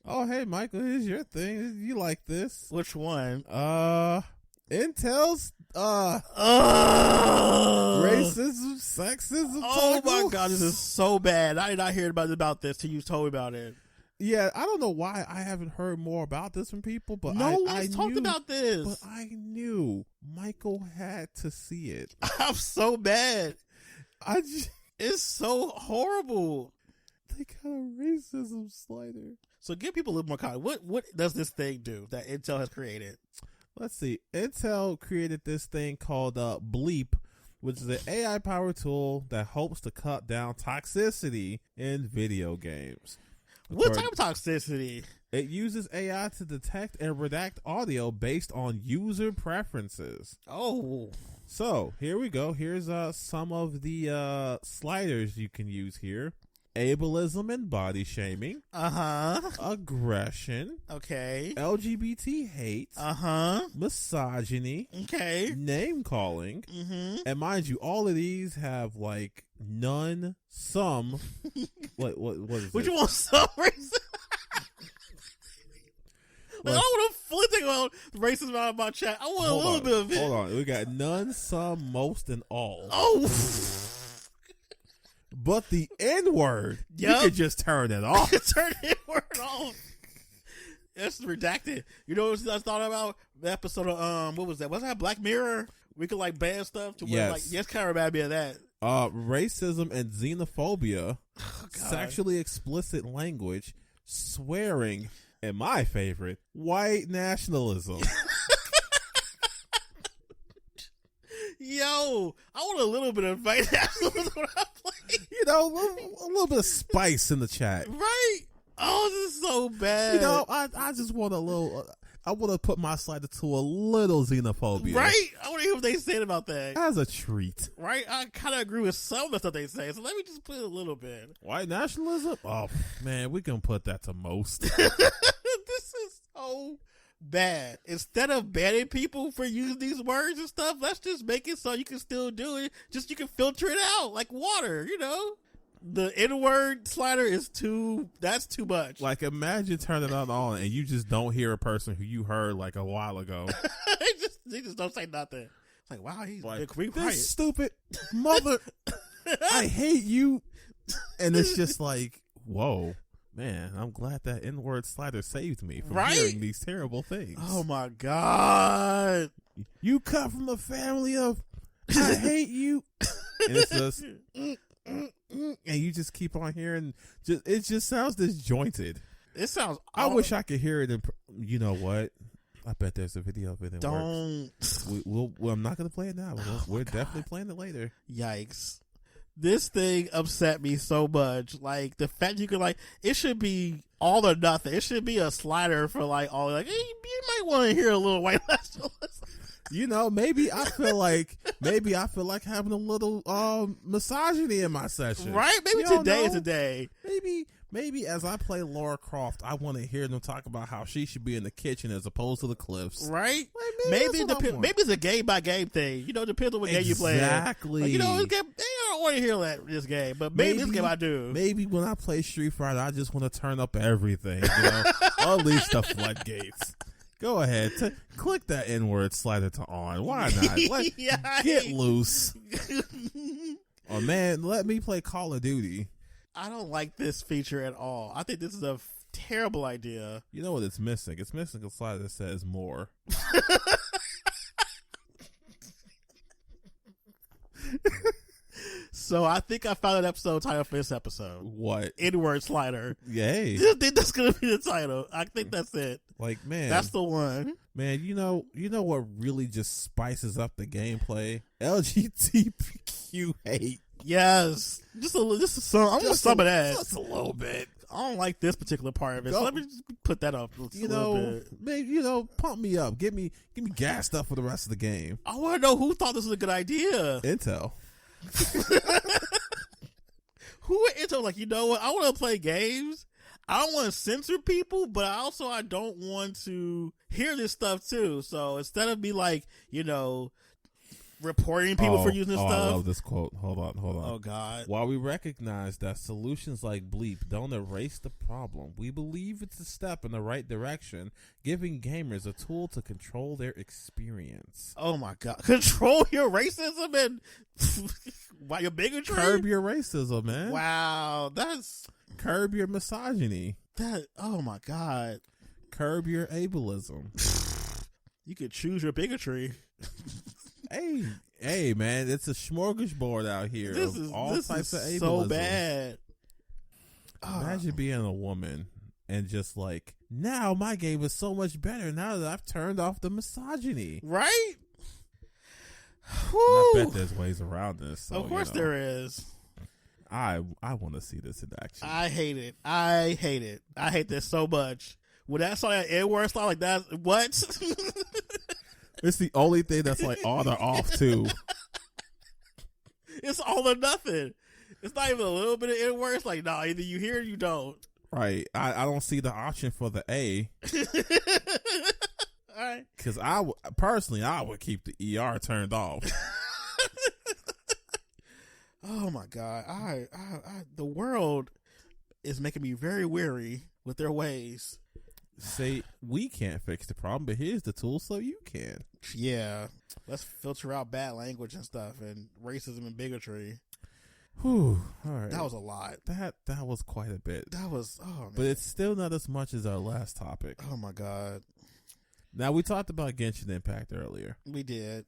Oh, hey, Michael, here's your thing. You like this? Which one? Intel's racism, sexism. Oh my god, this is so bad. I did not hear about this till you told me about it. Yeah, I don't know why I haven't heard more about this from people, but no I one's talked about this. But I knew Michael had to see it. I'm so mad. It's so horrible. They got a racism slider. So give people a little more context. What does this thing do that Intel has created? Let's see. Intel created this thing called Bleep, which is an AI-powered tool that hopes to cut down toxicity in video games. What type of toxicity? It uses AI to detect and redact audio based on user preferences. Oh. So, here we go. Here's some of the sliders you can use here. Ableism and body shaming. Aggression. Okay. LGBT hate. Misogyny. Okay. Name calling. And mind you, all of these have like none, some. what is Would this? you want some racism? Like, I want to fully take out racism out of my chat. I want a little bit of it. Hold on. We got none, some, most, and all. Oh. But the N-word, you could just turn it off. Turn the N-word off. That's redacted. You know what I thought about? The episode of, what was that? Was that Black Mirror? We could like ban stuff to where like, yes, kind of remind me of that. Racism and xenophobia, sexually explicit language, swearing, and my favorite, white nationalism. Yo, I want a little bit of white nationalism when I play. You know, a little bit of spice in the chat. Right? Oh, this is so bad. You know, I just want a little, I want to put my slider to a little xenophobia. Right? I want to hear what they said about that. As a treat. Right? I kind of agree with some of the stuff they say, so let me just put a little bit. White nationalism? Oh, man, we can put that to most. This is so bad. Instead of banning people for using these words and stuff, let's just make it so you can still do it. Just you can filter it out like water, you know? The N-word slider is that's too much. Like, imagine turning it on and you just don't hear a person who you heard like a while ago. they just don't say nothing. It's like, wow, he's like, this stupid mother. I hate you. And it's just like, whoa. Man, I'm glad that N-word slider saved me from hearing these terrible things. Oh my God. You come from a family of I hate you. And it's just and you just keep on hearing it just sounds disjointed. It sounds I wish I could hear it you know what? I bet there's a video of it. Don't I'm not gonna play it now. We're definitely playing it later. Yikes. This thing upset me so much. Like, the fact you could, like, it should be all or nothing. It should be a slider for, like, all, like, hey, you might want to hear a little white nationalism. You know, maybe I feel like having a little misogyny in my session. Right? Maybe today is a day. Maybe as I play Lara Croft, I want to hear them talk about how she should be in the kitchen as opposed to the cliffs. Right? Like, maybe it's a game by game thing. You know, it depends on what game you play. Exactly. Like, you know, I don't want to hear this game, but maybe this game I do. Maybe when I play Street Fighter, I just want to turn up everything. You know, unleash the floodgates. Go ahead, click that N-word slider to on. Why not? Get loose. Oh man, let me play Call of Duty. I don't like this feature at all. I think this is a terrible idea. You know what it's missing? It's missing a slider that says more. So I think I found an episode title for this episode. What? N-word slider. Yay. I think that's going to be the title. I think that's it. Like, man. That's the one. Man, you know what really just spices up the gameplay? LGBTQ hate. Yes. Just some. I want some of that. Just a little bit. I don't like this particular part of it. So let me just put that up. Maybe, pump me up. Get me gassed up for the rest of the game. I want to know who thought this was a good idea. Intel. Who at Intel like, you know what? I want to play games. I don't want to censor people, but I don't want to hear this stuff too. So instead of me like, reporting people for using this stuff. I love this quote. Hold on. Oh God. While we recognize that solutions like Bleep don't erase the problem, we believe it's a step in the right direction, giving gamers a tool to control their experience. Oh my God. Control your racism and your bigotry? Curb your racism, man. Wow. Curb your misogyny. Oh my God. Curb your ableism. You could choose your bigotry. Hey, man, it's a smorgasbord out here of all types of ableism. So bad. Imagine being a woman and just like, now my game is so much better now that I've turned off the misogyny. Right? I bet there's ways around this. So, of course there is. I want to see this in action. I hate it. I hate this so much. When that saw that N-word style like that, what? It's the only thing that's like on or off too. It's all or nothing. It's not even a little bit of N-word. It's like, nah, either you hear or you don't. Right. I don't see the option for the A. All right. Because I would keep the ER turned off. Oh my God. The world is making me very weary with their ways. Say, we can't fix the problem, but here's the tool so you can. Yeah. Let's filter out bad language and stuff and racism and bigotry. Whew. All right. That was a lot. That was quite a bit. That was, oh man. But it's still not as much as our last topic. Oh my God. Now, we talked about Genshin Impact earlier. We did.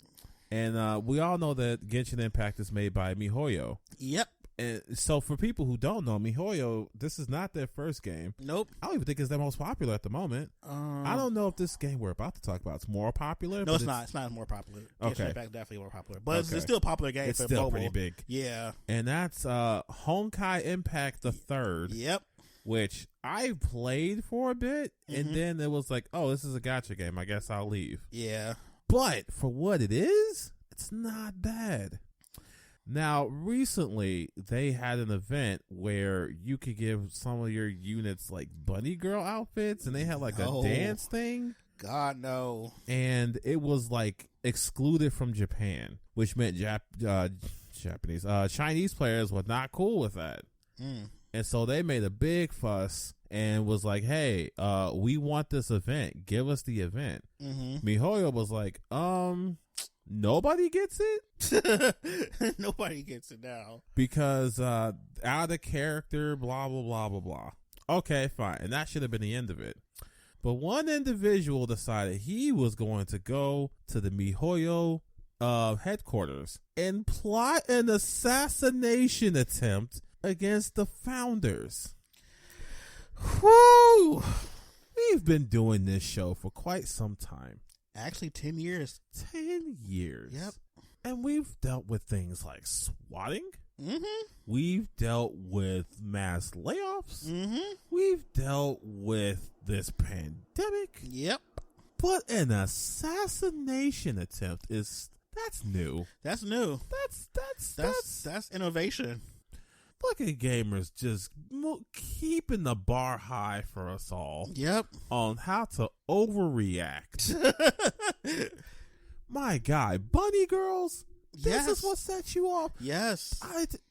And we all know that Genshin Impact is made by MiHoYo. Yep. And so for people who don't know, MiHoYo, this is not their first game. Nope. I don't even think it's their most popular at the moment. I don't know if this game we're about to talk about is more popular. No, it's not. It's not more popular. Okay. Genshin Impact definitely more popular. But it's still a popular game. It's for still mobile. pretty big. Yeah. And that's Honkai Impact the Third. Yep. Which I played for a bit, and then it was like, oh, this is a gacha game. I guess I'll leave. Yeah. But for what it is, it's not bad. Now, recently, they had an event where you could give some of your units like bunny girl outfits, and they had like a dance thing. God, no. And it was like excluded from Japan, which meant Chinese players were not cool with that. And so they made a big fuss and was like, hey, we want this event. Give us the event. MiHoYo was like, nobody gets it? Nobody gets it now. Because out of character, blah, blah, blah, blah, blah. Okay, fine. And that should have been the end of it. But one individual decided he was going to go to the MiHoYo headquarters and plot an assassination attempt against the founders. Whoo! We've been doing this show for quite some time. Actually, 10 years. 10 years. Yep. And we've dealt with things like swatting. We've dealt with mass layoffs. We've dealt with this pandemic. Yep. But an assassination attempt that's new. That's new. That's innovation. Look at gamers just keeping the bar high for us all. Yep. On how to overreact. My God, bunny girls. This is what sets you off. Yes.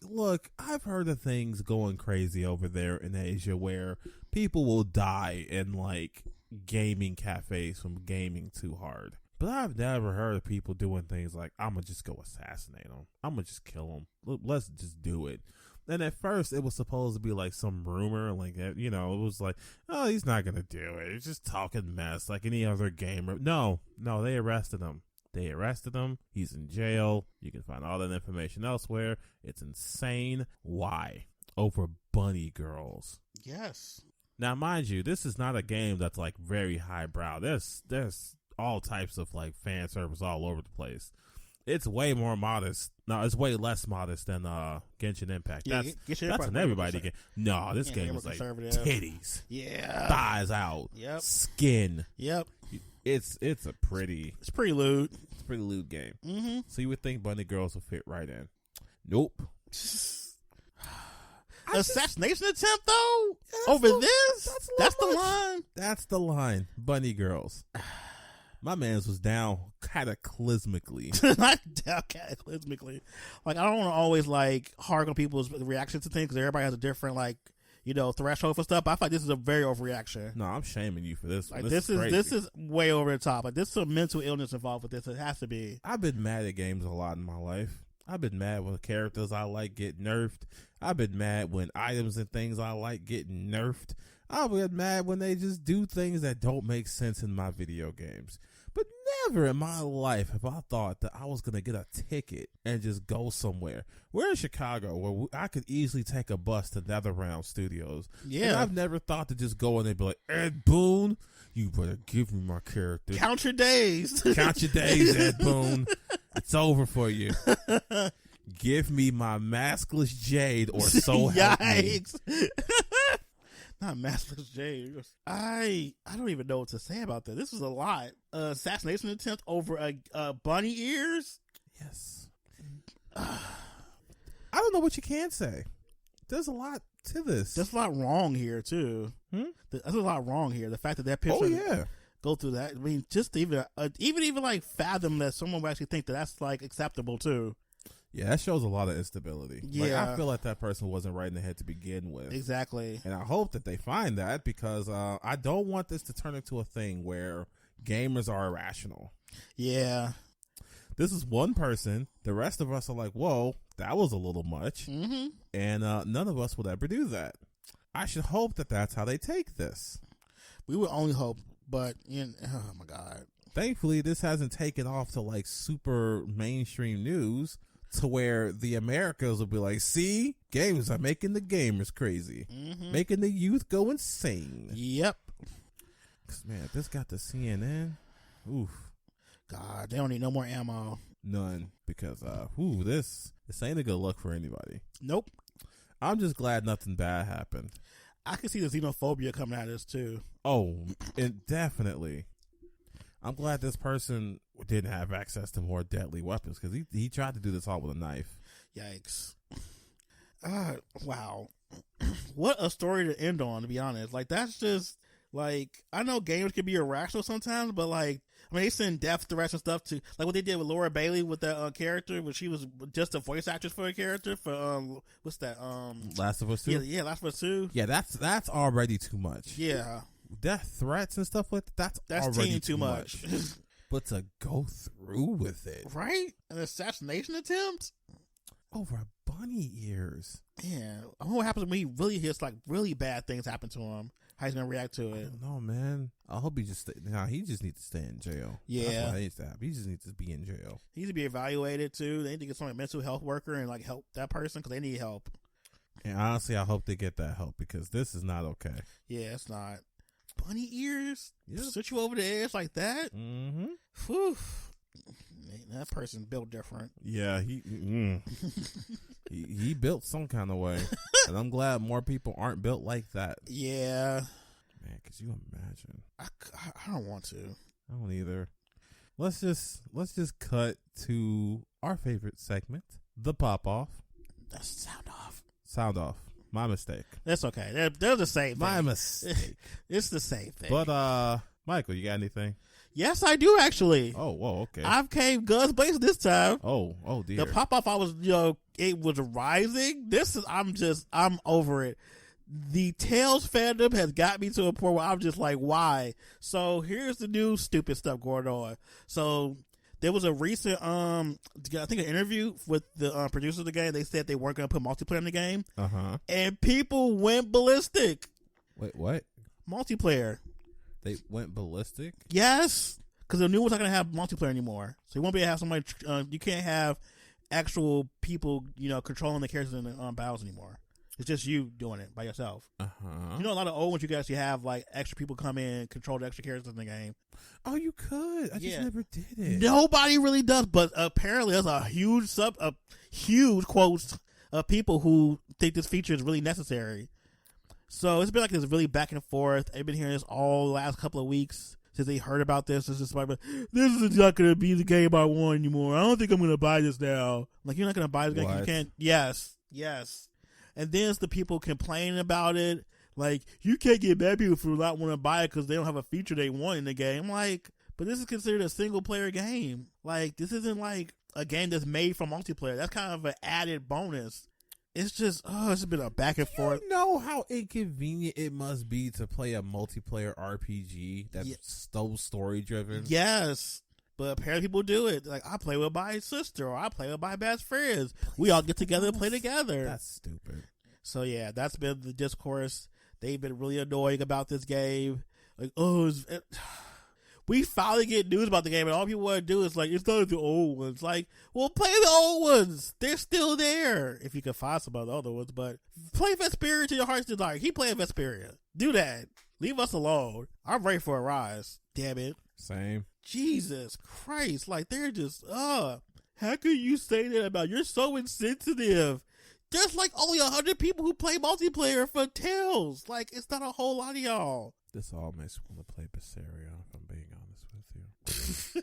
Look, I've heard of things going crazy over there in Asia where people will die in like gaming cafes from gaming too hard. But I've never heard of people doing things like, I'm going to just go assassinate them. I'm going to just kill them. Let's just do it. And at first, it was supposed to be like some rumor, like, you know, it was like, oh, he's not going to do it. He's just talking mess like any other gamer. No, they arrested him. He's in jail. You can find all that information elsewhere. It's insane. Why? Over bunny girls. Yes. Now, mind you, this is not a game that's like very highbrow. There's all types of like fan service all over the place. It's way more modest. No, it's way less modest than Genshin Impact. Yeah, that's an everybody game. No, this game is like titties. Yeah. Thighs out. Yep. Skin. Yep. It's pretty lewd. It's a pretty lewd game. So you would think bunny girls would fit right in. Nope. Assassination attempt though? Over this? That's the line. That's the line. Bunny girls. My man's was down cataclysmically. Not down cataclysmically. Like, I don't want to always like hark on people's reactions to things because everybody has a different like, you know, threshold for stuff. But I feel like this is a very overreaction. No, I'm shaming you for this. Like, this is way over the top. Like, there's some mental illness involved with this. It has to be. I've been mad at games a lot in my life. I've been mad when characters I like get nerfed. I've been mad when items and things I like get nerfed. I'll get mad when they just do things that don't make sense in my video games. But never in my life have I thought that I was going to get a ticket and just go somewhere. We're in Chicago where I could easily take a bus to NetherRealm Studios. Yeah. And I've never thought to just go in and be like, Ed Boon, you better give me my character. Count your days. Count your days, Ed Boon. It's over for you. Give me my maskless Jade or so help me. Not maskless Jade. I don't even know what to say about that. This is a lot. Assassination attempt over a bunny ears? Yes. I don't know what you can say. There's a lot to this. There's a lot wrong here, too. There's a lot wrong here. The fact that picture go through that. I mean, just to even like fathom that someone would actually think that that's like acceptable, too. Yeah, that shows a lot of instability. Yeah. Like, I feel like that person wasn't right in the head to begin with. Exactly. And I hope that they find that because I don't want this to turn into a thing where gamers are irrational. Yeah. This is one person. The rest of us are like, whoa, that was a little much. Mm-hmm. And none of us would ever do that. I should hope that that's how they take this. We would only hope, but, oh my God. Thankfully, this hasn't taken off to like super mainstream news. To where the Americas will be like, see, games are making the gamers crazy. Mm-hmm. Making the youth go insane. Yep. Cause man, this got the CNN. Oof. God, they don't need no more ammo. None. Because, this ain't a good look for anybody. Nope. I'm just glad nothing bad happened. I can see the xenophobia coming out of this too. Oh, and definitely. I'm glad this person didn't have access to more deadly weapons because he tried to do this all with a knife. Yikes. Wow. What a story to end on, to be honest. Like, that's just, like, I know games can be irrational sometimes, but, like, I mean, they send death threats and stuff to, like, what they did with Laura Bailey with that character, when she was just a voice actress for a character for, what's that? Last of Us 2? Yeah, Last of Us 2. Yeah, that's already too much. Yeah. Death threats and stuff like that, that's already too much. But to go through with it. Right? An assassination attempt? Over bunny ears. Yeah. I wonder what happens when he really hits, like, really bad things happen to him. How he's going to react to it. I don't know, man. I hope he just he just needs to stay in jail. Yeah. That's what needs to happen. He just needs to be in jail. He needs to be evaluated, too. They need to get some mental health worker and, like, help that person because they need help. And honestly, I hope they get that help because this is not okay. Yeah, it's not. Bunny ears? Yep. Sit you over the edge like that? Mm-hmm. Whew. Man, that person built different. Yeah, he built some kind of way. And I'm glad more people aren't built like that. Yeah. Man, could you imagine? I don't want to. I don't either. Let's just cut to our favorite segment, the pop-off. That's sound off. Sound off. My mistake. That's okay. They're the same thing. My mistake. It's the same thing. But, Michael, you got anything? Yes, I do, actually. Oh, whoa, okay. I've came guns blazing this time. Oh, dear. The pop-off, it was rising. I'm over it. The Tales fandom has got me to a point where I'm just like, why? So here's the new stupid stuff going on. So there was a recent, I think an interview with the producers of the game. They said they weren't going to put multiplayer in the game. Uh-huh. And people went ballistic. Wait, what? Multiplayer. They went ballistic? Yes. Because the new one's not going to have multiplayer anymore. So you won't be able to have somebody, you can't have actual people, controlling the characters in the battles anymore. It's just you doing it by yourself. Uh-huh. You know, a lot of old ones, you can actually have, like, extra people come in and control the extra characters in the game. Oh, you could. I just never did it. Nobody really does, but apparently there's a huge quotes of people who think this feature is really necessary. So it's been like this really back and forth. I've been hearing this all the last couple of weeks since they heard about this. This is not going to be the game I want anymore. I don't think I'm going to buy this now. Like, you're not going to buy this game? You can't. Yes. And then it's the people complaining about it. Like, you can't get mad people for not want to buy it because they don't have a feature they want in the game. Like, but this is considered a single player game. Like, this isn't like a game that's made for multiplayer. That's kind of an added bonus. It's just, it's been a back and forth. You know how inconvenient it must be to play a multiplayer RPG that's so story driven? Yes. But apparently people do it. Like, I play with my sister or I play with my best friends. We all get together and play together. That's stupid. So, yeah, that's been the discourse they've been really annoying about this game. Like, we finally get news about the game, and all people want to do is like, it's not the old ones. Like, well, play the old ones. They're still there. If you can find some of the other ones, but play Vesperia to your heart's desire. Keep playing Vesperia. Do that. Leave us alone. I'm ready for a rise. Damn it. Same. Jesus Christ. Like, they're just, how could you say that about, you're so insensitive. There's like only 100 people who play multiplayer for Tales. Like, it's not a whole lot of y'all. This all makes me want to play Berseria, if I'm being honest with you.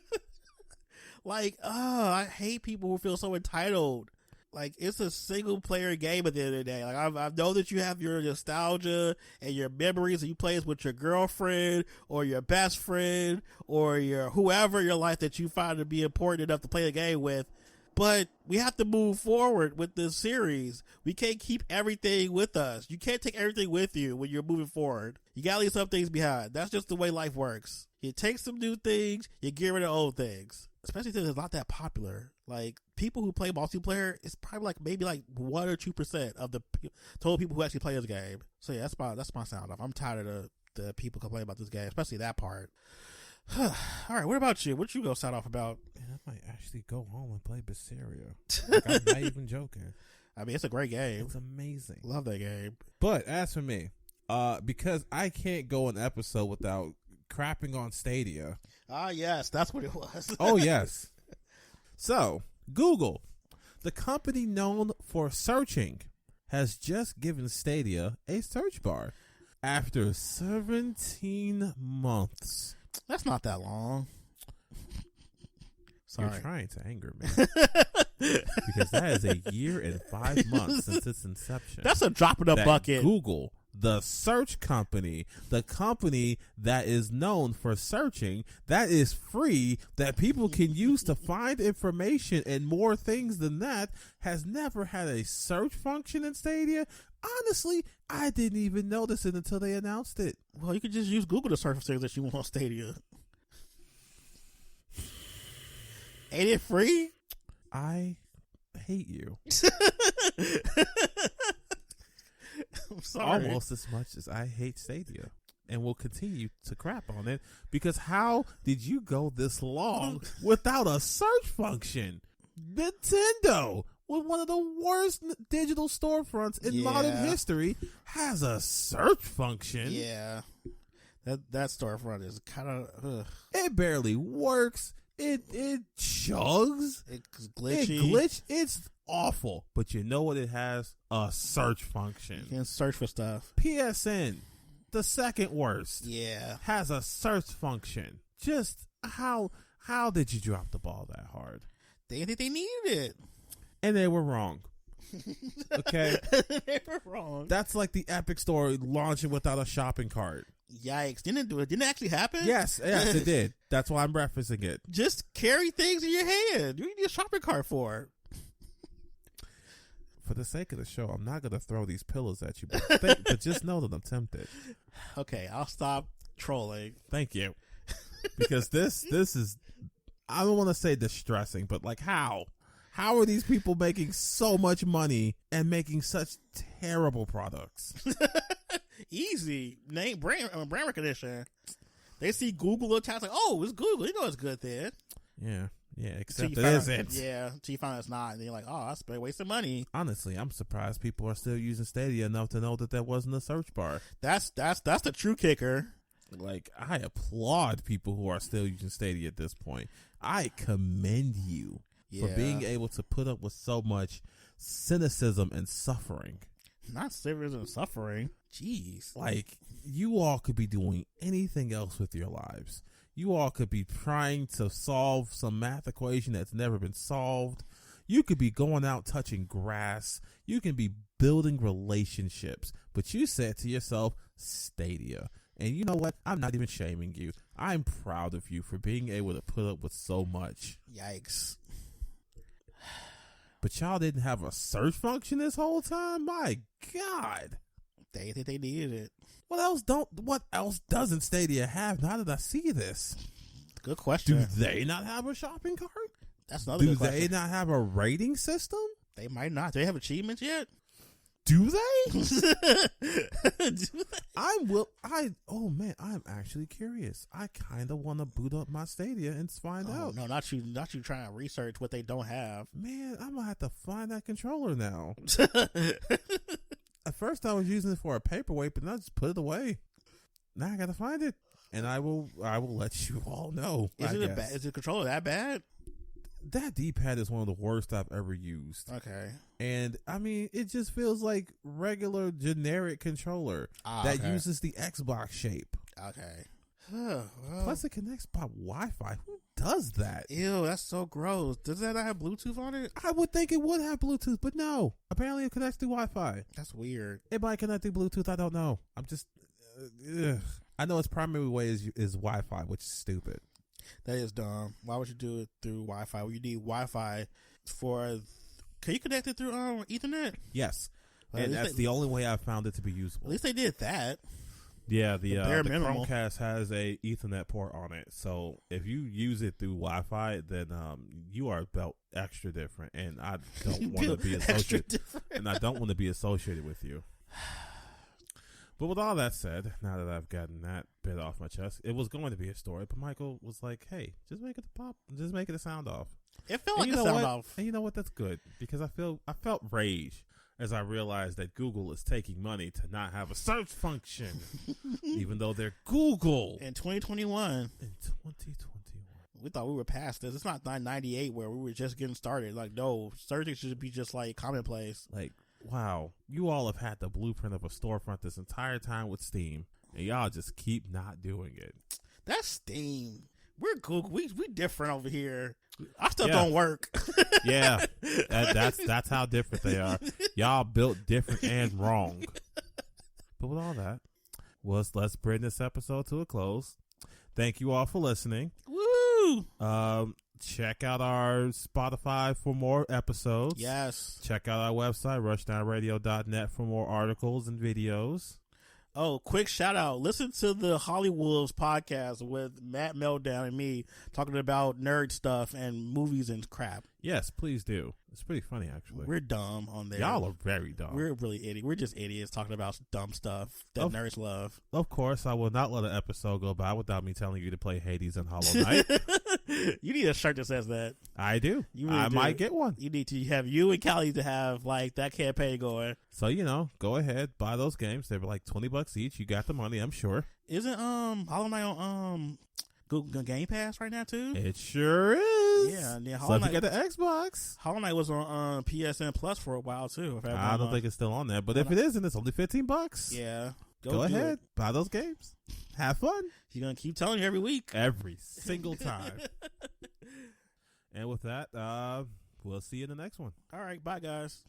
Like, I hate people who feel so entitled. Like, it's a single player game at the end of the day. Like, I know that you have your nostalgia and your memories that you play with your girlfriend or your best friend or your whoever in your life that you find to be important enough to play the game with. But we have to move forward with this series. We can't keep everything with us. You can't take everything with you when you're moving forward. You gotta leave some things behind. That's just the way life works. You take some new things, you get rid of old things. Especially since it's not that popular. Like, people who play multiplayer, it's probably like maybe like 1 or 2% of the total people who actually play this game. So yeah, that's my sound off. I'm tired of the people complaining about this game, especially that part. All right, what about you? What you go sound off about? Man, I might actually go home and play Berseria. Like, I'm not even joking. I mean, it's a great game. It's amazing. Love that game. But as for me, because I can't go an episode without crapping on Stadia. Ah, yes, that's what it was. Oh, yes. So, Google, the company known for searching, has just given Stadia a search bar after 17 months. That's not that long. Sorry. You're trying to anger me. Because that is a year and 5 months since its inception. That's a drop in the bucket. Google, the search company, the company that is known for searching, that is free, that people can use to find information and more things than that, has never had a search function in Stadia. Honestly, I didn't even notice it until they announced it. Well, you could just use Google to search for things that you want on Stadia. Ain't it free? I hate you. I'm sorry. Almost as much as I hate Stadia. And will continue to crap on it. Because how did you go this long without a search function? Nintendo, with one of the worst digital storefronts in modern history, has a search function. Yeah. That storefront is kind of... It barely works. It chugs. It's glitchy. It's awful. But you know what it has? A search function. You can search for stuff. PSN, the second worst. Yeah. Has a search function. Just how did you drop the ball that hard? They didn't think they needed it. And they were wrong. Okay? They were wrong. That's like the Epic Store launching without a shopping cart. Yikes. Didn't it do it? Didn't it actually happen? Yes, it did. That's why I'm referencing it. Just carry things in your hand. You need a shopping cart for. For the sake of the show, I'm not going to throw these pillows at you, but just know that I'm tempted. Okay, I'll stop trolling. Thank you. Because this is, I don't want to say distressing, but like how? How are these people making so much money and making such terrible products? Easy. Name brand recognition. They see Google attached like, oh, it's Google. You know it's good then. Yeah, except it isn't. Yeah, until you find it's not. And then you're like, oh, that's wasting money. Honestly, I'm surprised people are still using Stadia enough to know that there wasn't a search bar. That's the true kicker. Like, I applaud people who are still using Stadia at this point. I commend you for being able to put up with so much cynicism and suffering. Not cynicism and suffering. Jeez. Like, you all could be doing anything else with your lives. You all could be trying to solve some math equation that's never been solved. You could be going out touching grass. You can be building relationships. But you said to yourself, Stadia. And you know what? I'm not even shaming you. I'm proud of you for being able to put up with so much. Yikes. But y'all didn't have a search function this whole time? My God. They think they needed it. What else doesn't Stadia have now that I see this? Good question. Do they not have a shopping cart? That's another good question. Do they not have a rating system? They might not. Do they have achievements yet? Do they? Oh man, I'm actually curious. I kind of want to boot up my Stadia and find out. No, not you trying to research what they don't have. Man, I'm gonna have to find that controller now. At first I was using it for a paperweight, but now I just put it away. Now I gotta find it. And I will let you all know. Is the controller that bad? That D-pad is one of the worst I've ever used. Okay. And I mean, it just feels like regular generic controller that uses the Xbox shape. Okay. Plus it connects by Wi-Fi. Who does that? Ew, that's so gross. Does that not have Bluetooth on it? I would think it would have Bluetooth, but no. Apparently it connects to Wi-Fi. That's weird. It might connect to Bluetooth. I don't know. I'm just... I know its primary way is Wi-Fi, which is stupid. That is dumb. Why would you do it through Wi-Fi? Well, you need Wi-Fi for... Can you connect it through Ethernet? Yes. And that's the only way I've found it to be usable. At least they did that. Yeah, the Chromecast has a Ethernet port on it. So if you use it through Wi-Fi, then you are built extra different. And I don't want to be associated. And I don't want to be associated with you. But with all that said, now that I've gotten that bit off my chest, it was going to be a story, but Michael was like, "Hey, just make it a pop, just make it a sound off." It felt like a sound off. And you know what? That's good because I felt rage as I realized that Google is taking money to not have a search function, even though they're Google in 2021. In 2021, we thought we were past this. It's not 1998 where we were just getting started. Like, no, searching should be just like commonplace. Like. Wow, you all have had the blueprint of a storefront this entire time with Steam, and y'all just keep not doing it. That's Steam. We're Google. We different over here. Our stuff don't work. Yeah, that's how different they are. Y'all built different and wrong. But with all that, let's bring this episode to a close. Thank you all for listening. Woo! Check out our Spotify for more episodes. Yes. Check out our website, rushdownradio.net, for more articles and videos. Oh, quick shout out. Listen to the Hollywoods podcast with Matt Meltdown and me talking about nerd stuff and movies and crap. Yes, please do. It's pretty funny, actually. We're dumb on there. Y'all are very dumb. We're really idiots. We're just idiots talking about dumb stuff that nerds love. Of course, I will not let an episode go by without me telling you to play Hades and Hollow Knight. You need a shirt that says that. I do. I might get one. You need to have you and Callie to have like that campaign going. So, go ahead, buy those games. They were like $20 each. You got the money, I'm sure. Isn't Hollow Knight on Google Game Pass right now too? It sure is. Yeah, and then so if you get the Xbox. Hollow Knight was on PSN Plus for a while too. I don't think it's still on there, but if it isn't, it's only $15. Yeah, go ahead, buy those games, have fun. You're gonna keep telling you every week, every single time. And with that, we'll see you in the next one. All right, bye guys.